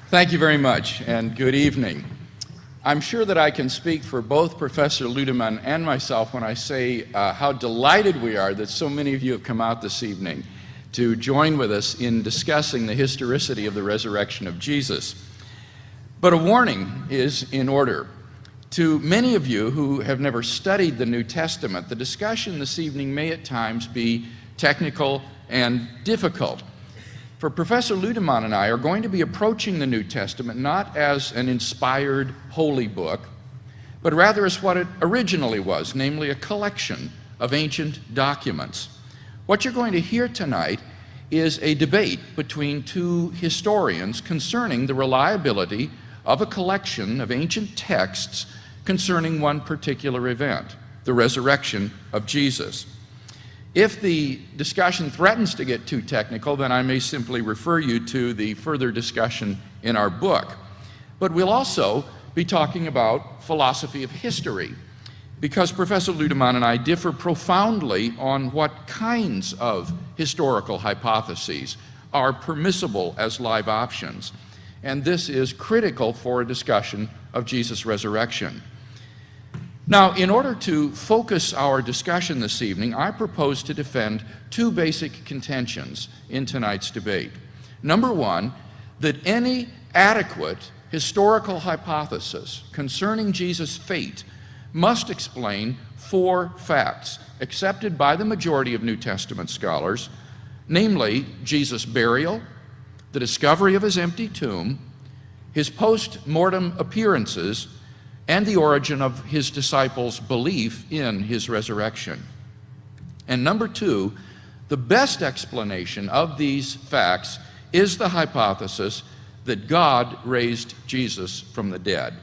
Thank you very much, and good evening. I'm sure that I can speak for both Professor Lüdemann and myself when I say how delighted we are that so many of you have come out this evening to join with us in discussing the historicity of the resurrection of Jesus. But a warning is in order. To many of you who have never studied the New Testament, the discussion this evening may at times be technical and difficult. For Professor Lüdemann and I are going to be approaching the New Testament not as an inspired holy book, but rather as what it originally was, namely a collection of ancient documents. What you're going to hear tonight is a debate between two historians concerning the reliability of a collection of ancient texts concerning one particular event, the resurrection of Jesus. If the discussion threatens to get too technical, then I may simply refer you to the further discussion in our book. But we'll also be talking about philosophy of history, because Professor Lüdemann and I differ profoundly on what kinds of historical hypotheses are permissible as live options. And this is critical for a discussion of Jesus' resurrection. Now, in order to focus our discussion this evening, I propose to defend two basic contentions in tonight's debate. Number one, that any adequate historical hypothesis concerning Jesus' fate must explain four facts accepted by the majority of New Testament scholars, namely Jesus' burial, the discovery of his empty tomb, his post-mortem appearances, and the origin of his disciples' belief in his resurrection. And number two, the best explanation of these facts is the hypothesis that God raised Jesus from the dead.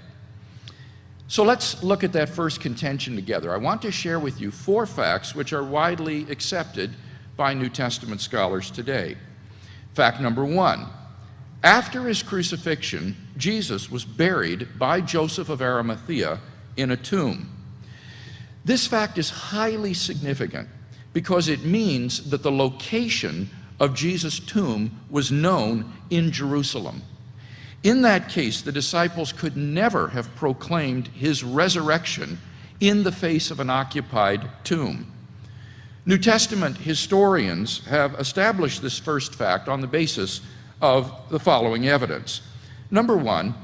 So let's look at that first contention together. I want to share with you four facts which are widely accepted by New Testament scholars today. Fact number one, after his crucifixion, Jesus was buried by Joseph of Arimathea in a tomb. This fact is highly significant because it means that the location of Jesus' tomb was known in Jerusalem. In that case, the disciples could never have proclaimed his resurrection in the face of an occupied tomb. New Testament historians have established this first fact on the basis of the following evidence. Number one,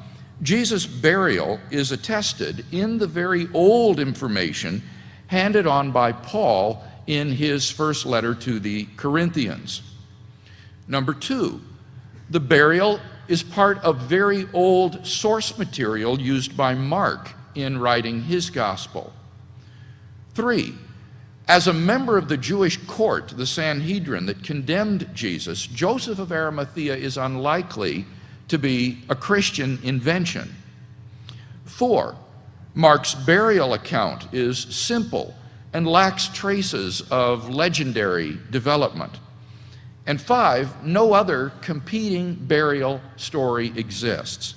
Jesus' burial is attested in the very old information handed on by Paul in his first letter to the Corinthians. Number two, the burial is part of very old source material used by Mark in writing his gospel. Three, as a member of the Jewish court, the Sanhedrin, that condemned Jesus, Joseph of Arimathea is unlikely to be a Christian invention. Four, Mark's burial account is simple and lacks traces of legendary development. And five, no other competing burial story exists.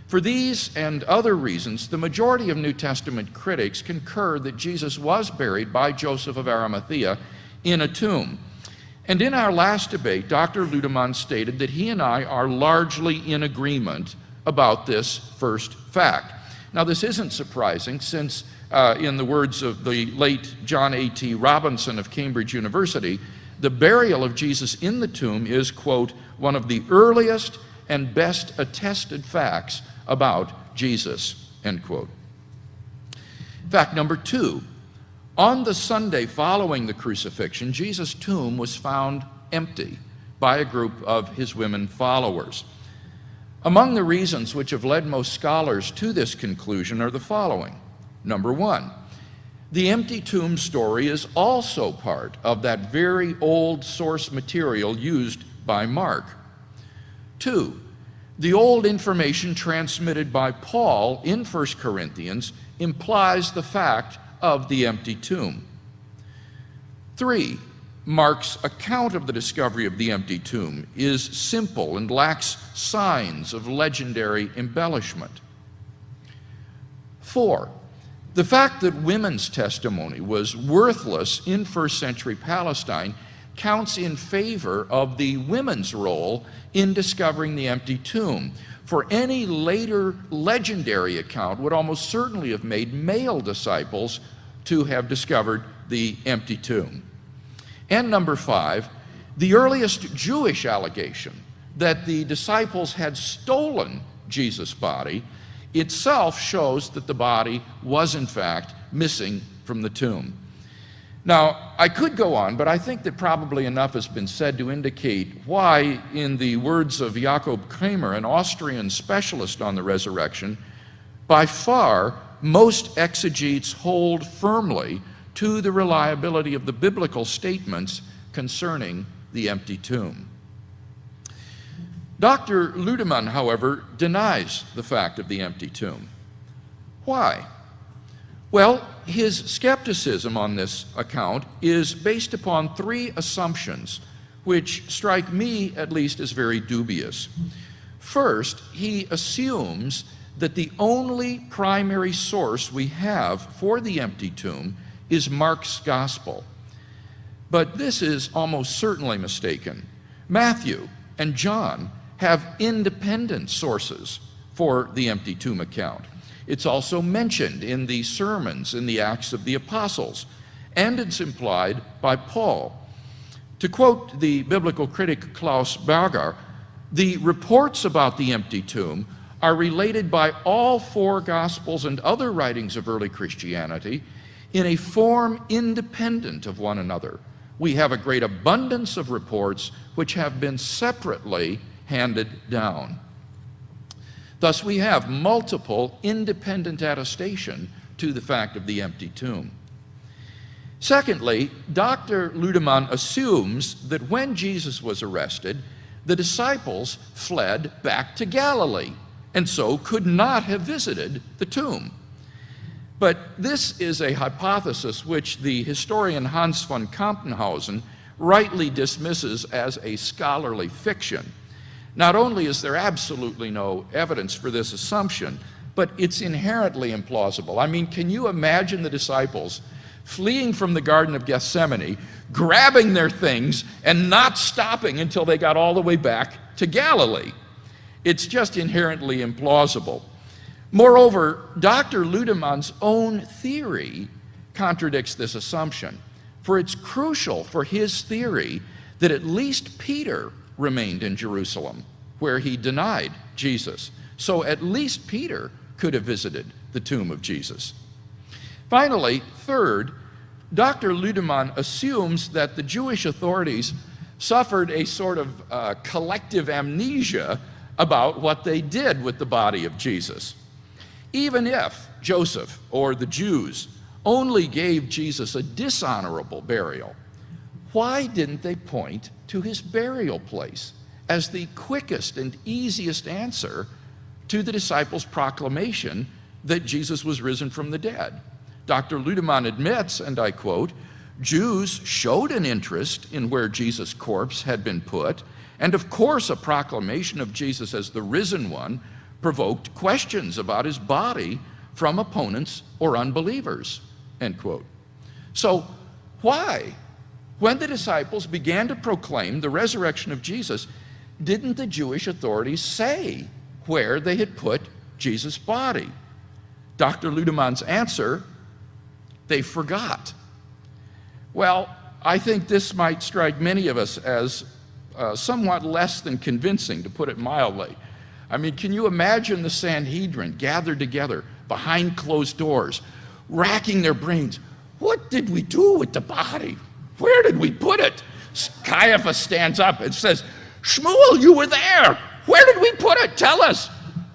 For these and other reasons, the majority of New Testament critics concur that Jesus was buried by Joseph of Arimathea in a tomb. And in our last debate, Dr. Lüdemann stated that he and I are largely in agreement about this first fact. Now, this isn't surprising since, in the words of the late John A.T. Robinson of Cambridge University, the burial of Jesus in the tomb is, quote, one of the earliest and best attested facts about Jesus, end quote. Fact number two, on the Sunday following the crucifixion, Jesus' tomb was found empty by a group of his women followers. Among the reasons which have led most scholars to this conclusion are the following. Number one, the empty tomb story is also part of that very old source material used by Mark. Two, the old information transmitted by Paul in 1 Corinthians implies the fact of the empty tomb. Three, Mark's account of the discovery of the empty tomb is simple and lacks signs of legendary embellishment. Four, the fact that women's testimony was worthless in first century Palestine counts in favor of the women's role in discovering the empty tomb. For any later legendary account would almost certainly have made male disciples to have discovered the empty tomb. And number 5, the earliest Jewish allegation that the disciples had stolen Jesus' body itself shows that the body was in fact missing from the tomb. Now, I could go on, but I think that probably enough has been said to indicate why, in the words of Jakob Kramer, an Austrian specialist on the resurrection, by far most exegetes hold firmly to the reliability of the biblical statements concerning the empty tomb. Dr. Lüdemann, however, denies the fact of the empty tomb. Why? Well, his skepticism on this account is based upon 3 assumptions, which strike me at least as very dubious. First, he assumes that the only primary source we have for the empty tomb is Mark's gospel. But this is almost certainly mistaken. Matthew and John have independent sources for the empty tomb account. It's also mentioned in the sermons in the Acts of the Apostles, and it's implied by Paul. To quote the biblical critic Klaus Berger, the reports about the empty tomb are related by all 4 Gospels and other writings of early Christianity in a form independent of one another. We have a great abundance of reports which have been separately handed down. Thus, we have multiple independent attestation to the fact of the empty tomb. Secondly, Dr. Lüdemann assumes that when Jesus was arrested, the disciples fled back to Galilee, and so could not have visited the tomb. But this is a hypothesis which the historian Hans von Kampenhausen rightly dismisses as a scholarly fiction. Not only is there absolutely no evidence for this assumption, but it's inherently implausible. I mean, can you imagine the disciples fleeing from the Garden of Gethsemane, grabbing their things, and not stopping until they got all the way back to Galilee? It's just inherently implausible. Moreover, Dr. Lüdemann's own theory contradicts this assumption, for it's crucial for his theory that at least Peter remained in Jerusalem, where he denied Jesus. So at least Peter could have visited the tomb of Jesus. Finally, third, Dr. Lüdemann assumes that the Jewish authorities suffered a sort of collective amnesia about what they did with the body of Jesus. Even if Joseph or the Jews only gave Jesus a dishonorable burial, why didn't they point to his burial place as the quickest and easiest answer to the disciples' proclamation that Jesus was risen from the dead? Dr. Lüdemann admits, and I quote, "Jews showed an interest in where Jesus' corpse had been put, and of course a proclamation of Jesus as the risen one provoked questions about his body from opponents or unbelievers," end quote. So why, when the disciples began to proclaim the resurrection of Jesus, didn't the Jewish authorities say where they had put Jesus' body? Dr. Lüdemann's answer: they forgot. Well, I think this might strike many of us as somewhat less than convincing, to put it mildly. I mean, can you imagine the Sanhedrin gathered together behind closed doors, racking their brains? What did we do with the body? Where did we put it? Caiaphas stands up and says, "Shmuel, you were there. Where did we put it? Tell us."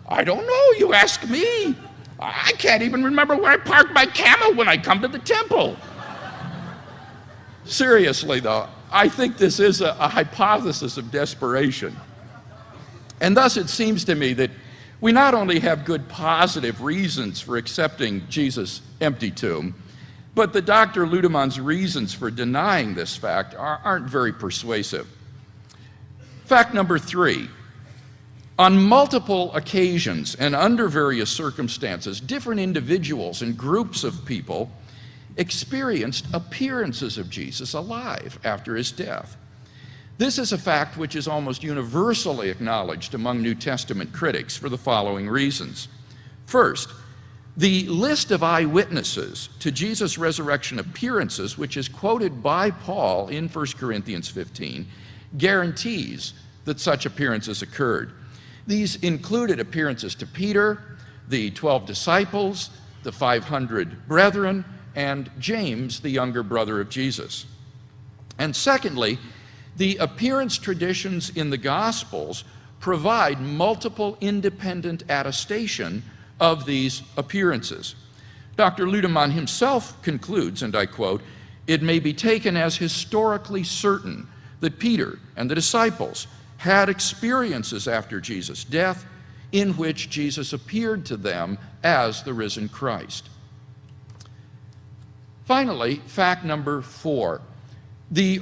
"I don't know, you ask me. I can't even remember where I parked my camel when I come to the temple." Seriously, though, I think this is a hypothesis of desperation. And thus it seems to me that we not only have good positive reasons for accepting Jesus' empty tomb, but that Dr. Lüdemann's reasons for denying this fact aren't very persuasive. Fact number 3, on multiple occasions and under various circumstances, different individuals and groups of people experienced appearances of Jesus alive after his death. This is a fact which is almost universally acknowledged among New Testament critics for the following reasons. First, the list of eyewitnesses to Jesus' resurrection appearances, which is quoted by Paul in 1 Corinthians 15, guarantees that such appearances occurred. These included appearances to Peter, the 12 disciples, the 500 brethren, and James, the younger brother of Jesus. And secondly, the appearance traditions in the Gospels provide multiple independent attestation of these appearances. Dr. Lüdemann himself concludes, and I quote, "It may be taken as historically certain that Peter and the disciples had experiences after Jesus' death in which Jesus appeared to them as the risen Christ." Finally, fact number 4. The